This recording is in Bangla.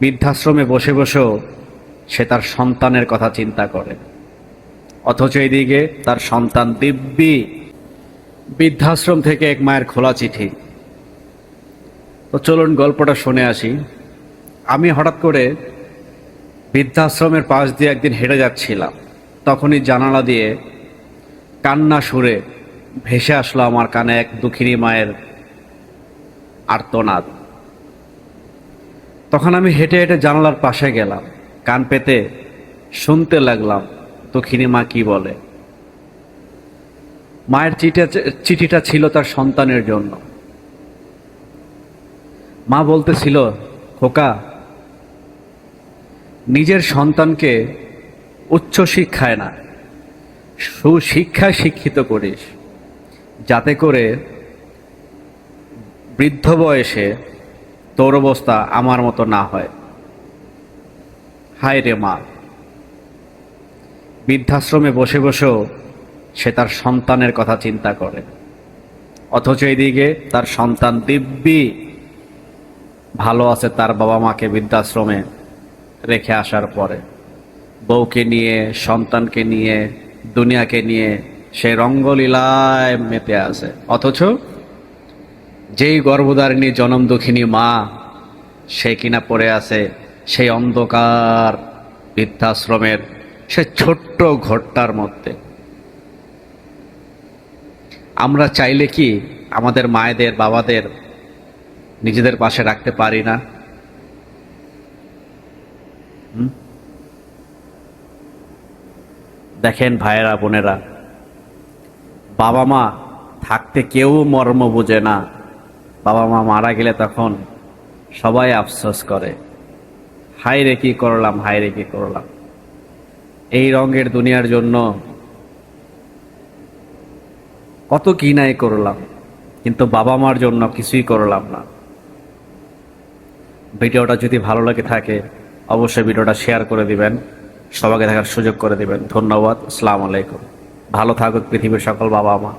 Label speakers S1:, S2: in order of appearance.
S1: বৃদ্ধাশ্রমে বসে বসেও সে তার সন্তানের কথা চিন্তা করে, অথচ এইদিকে তার সন্তান দিব্যি। বৃদ্ধাশ্রম থেকে এক মায়ের খোলা চিঠি। তো চলুন গল্পটা শুনে আসি। আমি হঠাৎ করে বৃদ্ধাশ্রমের পাশ দিয়ে একদিন হেঁটে যাচ্ছিলাম, তখনই জানালা দিয়ে কান্না সুরে ভেসে আসলো আমার কানে এক দুঃখিনী মায়ের আর্তনাদ। তখন আমি হেঁটে হেঁটে জানালার পাশে গেলাম, কান পেতে শুনতে লাগলাম দুঃখিনী মা কি বলে। মায়ের চিঠিটা ছিল তার সন্তানের জন্য। মা বলতেছিল, খোকা, নিজের সন্তানকে উচ্চ শিক্ষায় না, সুশিক্ষায় শিক্ষিত করিস, যাতে করে বৃদ্ধ বয়সে তোর অবস্থা আমার মতো না হয়। হায় রে মা, বৃদ্ধাশ্রমে বসে বসেও সে তার সন্তানের কথা চিন্তা করে, অথচ এইদিকে তার সন্তান দিব্যি ভালো আছে তার বাবা মাকে বৃদ্ধাশ্রমে রেখে আসার পরে। বউকে নিয়ে, সন্তানকে নিয়ে, দুনিয়াকে নিয়ে সে রঙ্গলীলায় মেতে আছে, অথচ যেই গর্ভধারিণী জনম দুঃখিনী মা, সে কিনা পড়ে আছে সেই অন্ধকার বৃদ্ধাশ্রমের সে ছোট্ট ঘরটার মধ্যে। আমরা চাইলে কি আমাদের মায়েদের, বাবাদের নিজেদের পাশে রাখতে পারি না? দেখেন ভাইয়েরা, বোনেরা, বাবা মা থাকতে কেউ মর্ম বোঝে না। বাবা মা মারা গেলে তখন সবাই আফসোস করে, হায় রে কি করলাম, হায় রে কি করলাম। এই রঙের দুনিয়ার জন্য কত কি নাই করলাম, কিন্তু বাবা মার জন্য কিছুই করলাম না। ভিডিওটা যদি ভালো লাগে থাকে অবশ্যই ভিডিওটা শেয়ার করে দিবেন, সবাইকে দেখার সুযোগ করে দিবেন। ধন্যবাদ। আসসালামু আলাইকুম। ভালো থাকুক পৃথিবীর সকল বাবা মা।